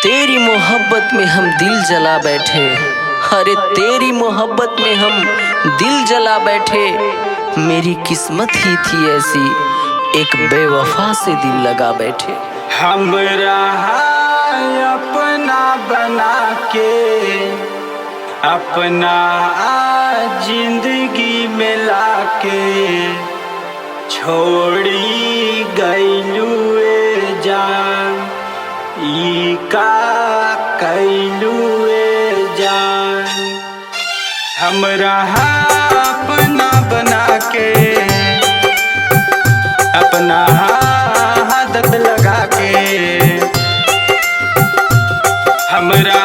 तेरी मोहब्बत में हम दिल जला बैठे। अरे तेरी मोहब्बत में हम दिल जला बैठे। मेरी किस्मत ही थी ऐसी, एक बेवफा से दिल लगा बैठे। हमरा अपना बना के अपना जिंदगी में लाके छोड़ी गइलू ए जान, ई का कैलू ए जान। हमरा अपना बना के अपना आदत लगा के हमरा